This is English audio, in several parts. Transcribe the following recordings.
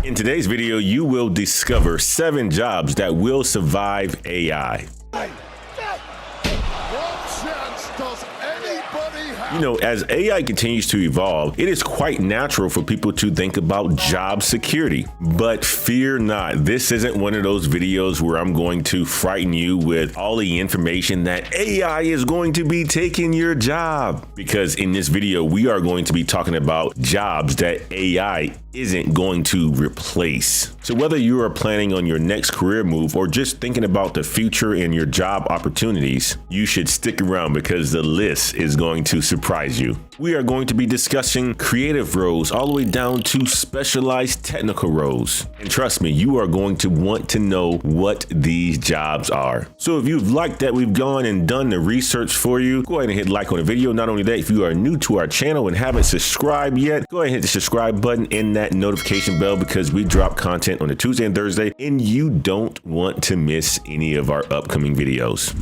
In today's video, you will discover 7 jobs that will survive AI. You know, as AI continues to evolve, it is quite natural for people to think about job security. But fear not, this isn't one of those videos where I'm going to frighten you with all the information that AI is going to be taking your job. Because in this video, we are going to be talking about jobs that AI isn't going to replace. So whether you are planning on your next career move or just thinking about the future and your job opportunities, you should stick around because the list is going to surprise you. We are going to be discussing creative roles all the way down to specialized technical roles. And trust me, you are going to want to know what these jobs are. So if you've liked that we've gone and done the research for you, go ahead and hit like on the video. Not only that, if you are new to our channel and haven't subscribed yet, go ahead and hit the subscribe button and that notification bell because we drop content on a Tuesday and Thursday and you don't want to miss any of our upcoming videos.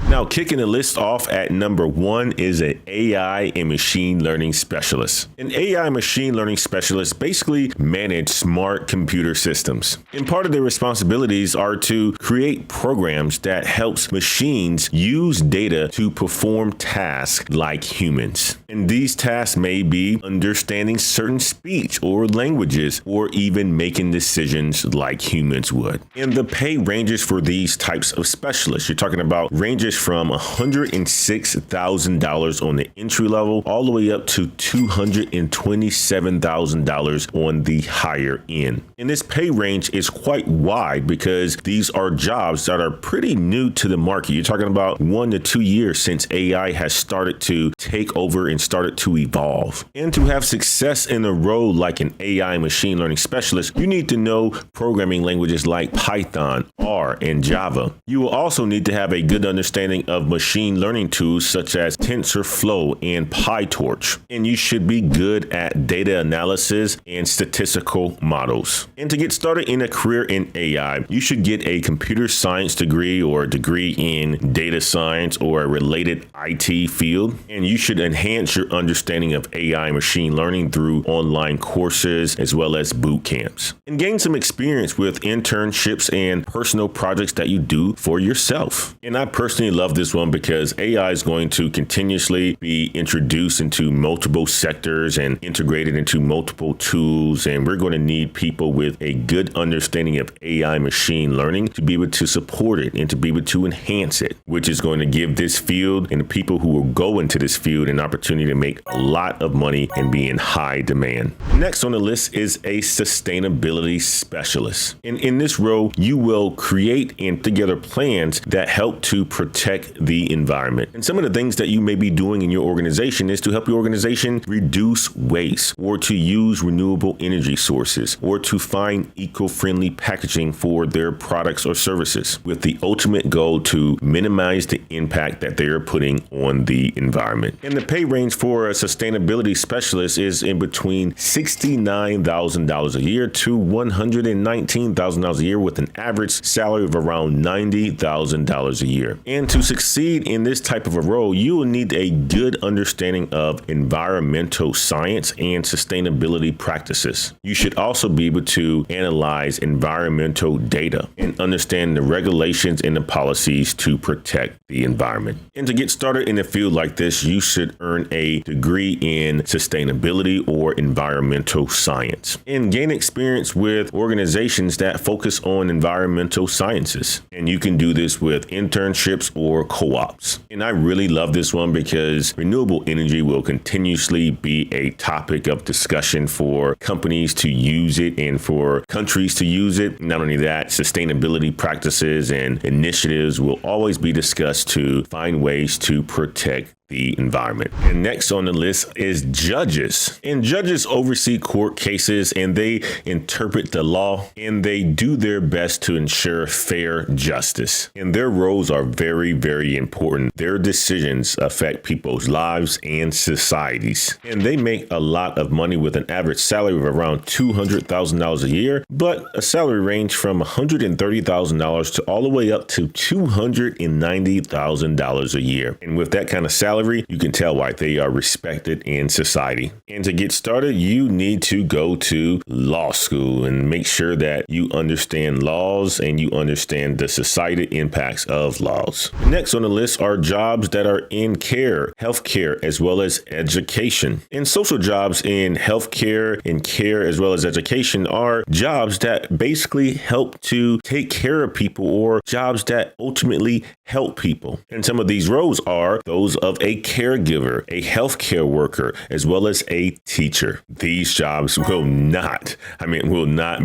Now, kicking the list off at number 1 is an AI and machine learning specialist. An AI machine learning specialist basically manage smart computer systems. And part of their responsibilities are to create programs that helps machines use data to perform tasks like humans. And these tasks may be understanding certain speech or languages or even making decisions like humans would. And the pay ranges for these types of specialists. You're talking about ranges from $106,000 on the entry level all the way up to $227,000 on the higher end. And this pay range is quite wide because these are jobs that are pretty new to the market. You're talking about 1 to 2 years since AI has started to take over and started to evolve. And to have success in a role like an AI machine learning specialist, you need to know programming languages like Python, R, and Java. You will also need to have a good understanding of machine learning tools such as TensorFlow and PyTorch. And you should be good at data analysis and statistical models. And to get started in a career in AI, you should get a computer science degree or a degree in data science or a related IT field. And you should enhance your understanding of AI machine learning through online courses as well as boot camps. And gain some experience with internships and personal projects that you do for yourself. And I personally love this one because AI is going to continuously be introduced into multiple sectors and integrated into multiple tools. And we're going to need people with a good understanding of AI machine learning to be able to support it and to be able to enhance it, which is going to give this field and the people who will go into this field an opportunity to make a lot of money and be in high demand. Next on the list is a sustainability specialist. And in this role, you will create and together plans that help to protect the environment. And some of the things that you may be doing in your organization is to help your organization reduce waste or to use renewable energy sources or to find eco-friendly packaging for their products or services with the ultimate goal to minimize the impact that they are putting on the environment. And the pay range for a sustainability specialist is in between $69,000 a year to $119,000 a year with an average salary of around $90,000 a year. And to succeed in this type of a role, you will need a good understanding of environmental science and sustainability practices. You should also be able to analyze environmental data and understand the regulations and the policies to protect the environment. And to get started in a field like this, you should earn a degree in sustainability or environmental science and gain experience with organizations that focus on environmental sciences. And you can do this with internships or co-ops. And I really love this one because renewable energy will continuously be a topic of discussion for companies to use it and for countries to use it. Not only that, sustainability practices and initiatives will always be discussed to find ways to protect the environment. And next on the list is judges. And judges oversee court cases and they interpret the law and they do their best to ensure fair justice. And their roles are very, very important. Their decisions affect people's lives and societies. And they make a lot of money with an average salary of around $200,000 a year, but a salary range from $130,000 to all the way up to $290,000 a year. And with that kind of salary, salary, you can tell why they are respected in society. And to get started, you need to go to law school and make sure that you understand laws and you understand the society impacts of laws. Next on the list are jobs that are in care, healthcare, as well as education. And social jobs in healthcare and care, as well as education, are jobs that basically help to take care of people, or jobs that ultimately help people. And some of these roles are those of a caregiver, a healthcare worker, as well as a teacher. These jobs will not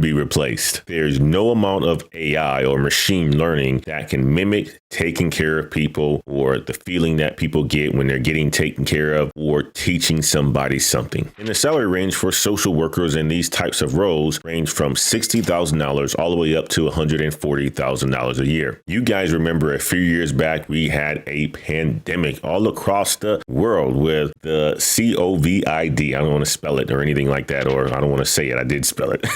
be replaced. There's no amount of AI or machine learning that can mimic taking care of people, or the feeling that people get when they're getting taken care of, or teaching somebody something. And the salary range for social workers in these types of roles range from $60,000 all the way up to $140,000 a year. You guys remember a few years back, we had a pandemic all across the world with the COVID. I don't want to spell it or anything like that, or I don't want to say it. I did spell it.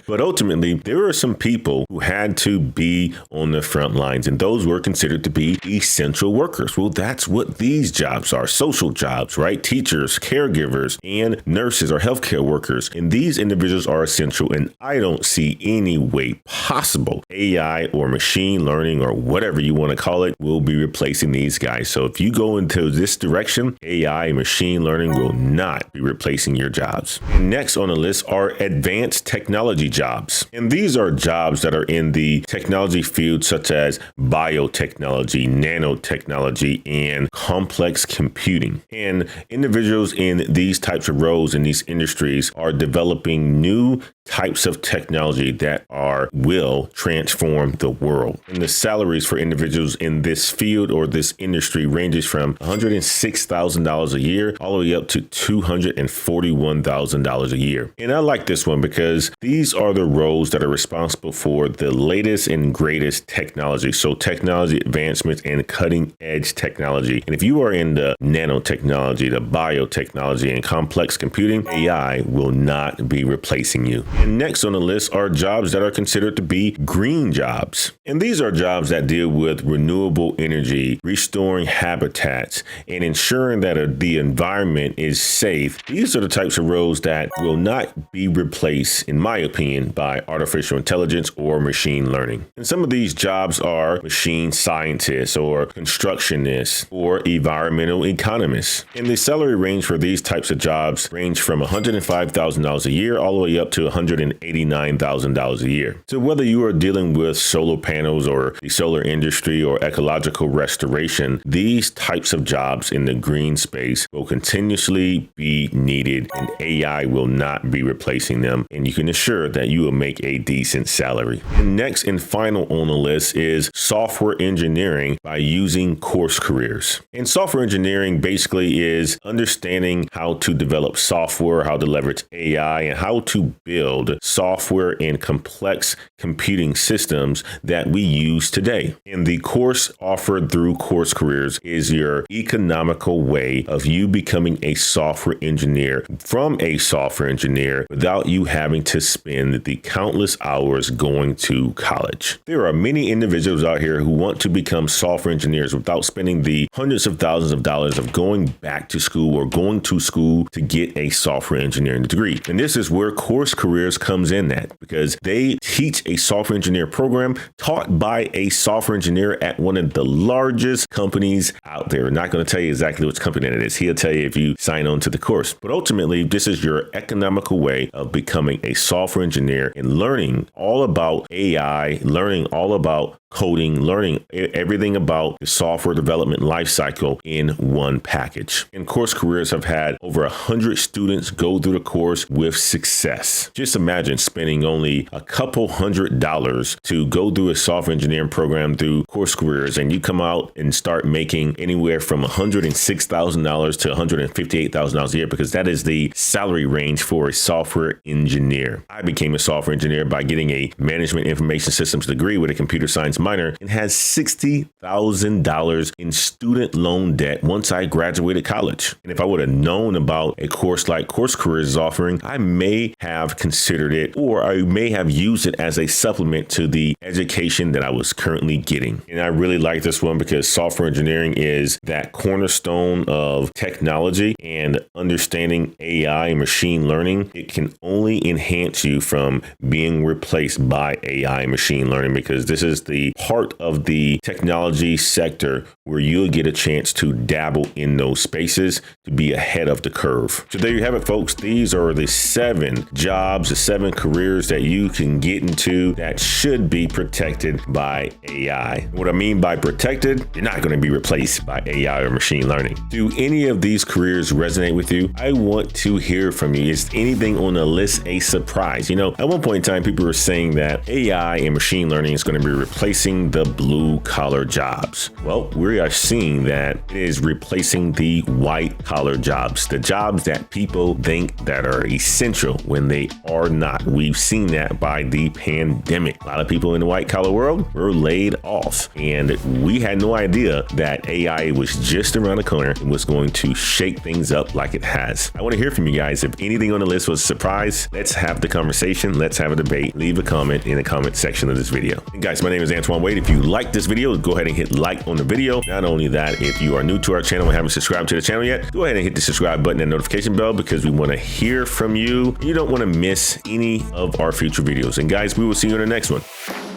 But ultimately, there were some people who had to be on the front lines, and those were considered to be essential workers. Well, that's what these jobs are. Social jobs, right? Teachers, caregivers, and nurses or healthcare workers. And these individuals are essential. And I don't see any way possible AI or machine learning or whatever you want to call it will be replacing these guys. So if you go into this direction, AI and machine learning will not be replacing your jobs. And next on the list are advanced technology jobs. And these are jobs that are in the technology field, such as biotechnology, nanotechnology, and complex computing. And individuals in these types of roles in these industries are developing new types of technology that will transform the world. And the salaries for individuals in this field or this industry ranges from $106,000 a year all the way up to $241,000 a year. And I like this one because these are the roles that are responsible for the latest and greatest technology. So technology advancements and cutting edge technology. And if you are in the nanotechnology, the biotechnology, and complex computing, AI will not be replacing you. And next on the list are jobs that are considered to be green jobs. And these are jobs that deal with renewable energy, restoring habitats, and ensuring that the environment is safe. These are the types of roles that will not be replaced, in my opinion, by artificial intelligence or machine learning. And some of these jobs are machine scientists or constructionists or environmental economists. And the salary range for these types of jobs range from $105,000 a year all the way up to $189,000 a year. So whether you are dealing with solar panels or the solar industry or ecological restoration, these types of jobs in the green space will continuously be needed, and AI will not be replacing them. And you can assure that you will make a decent salary. And next and final on the list is software engineering by using course careers. And software engineering basically is understanding how to develop software, how to leverage AI, and how to build software in complex computing systems that we use today. And the course offered through Course Careers is your economical way of you becoming a software engineer from a software engineer without you having to spend the countless hours going to college. There are many individuals out here who want to become software engineers without spending the hundreds of thousands of dollars of going back to school or going to school to get a software engineering degree. And this is where Course Careers comes in at, because they teach a software engineer program taught by a software engineer at one of the largest companies out there. I'm not going to tell you exactly which company it is. He'll tell you if you sign on to the course. But ultimately, this is your economical way of becoming a software engineer and learning all about AI, learning all about coding, learning everything about the software development lifecycle in one package. And Course Careers have had over 100 students go through the course with success. Just imagine spending only a couple $100 to go through a software engineering program through Course Careers, and you come out and start making anywhere from $106,000 to $158,000 a year, because that is the salary range for a software engineer. I became a software engineer by getting a management information systems degree with a computer science science minor and had $60,000 in student loan debt once I graduated college. And if I would have known about a course like Course Careers is offering, I may have considered it, or I may have used it as a supplement to the education that I was currently getting. And I really like this one because software engineering is that cornerstone of technology, and understanding AI and machine learning, it can only enhance you from being replaced by AI and machine learning, because this is the part of the technology sector where you'll get a chance to dabble in those spaces to be ahead of the curve. So there you have it, folks. These are the 7 jobs, the 7 careers that you can get into that should be protected by AI. What I mean by protected, you're not going to be replaced by AI or machine learning. Do any of these careers resonate with you? I want to hear from you. Is anything on the list a surprise? You know, at one point in time, people were saying that AI and machine learning is going to be replacing the blue collar jobs. Well, we are seeing that it is replacing the white collar jobs, the jobs that people think that are essential when they are not. We've seen that by the pandemic. A lot of people in the white collar world were laid off, and we had no idea that AI was just around the corner and was going to shake things up like it has. I want to hear from you guys. If anything on the list was a surprise, let's have the conversation. Let's have a debate. Leave a comment in the comment section of this video. And guys, my name is Antoine Wade. If you like this video, go ahead and hit like on the video. Not only that, if you are new to our channel and haven't subscribed to the channel yet, go ahead and hit the subscribe button and notification bell, because we want to hear from you. You don't want to miss any of our future videos. And guys, we will see you in the next one.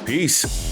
Peace.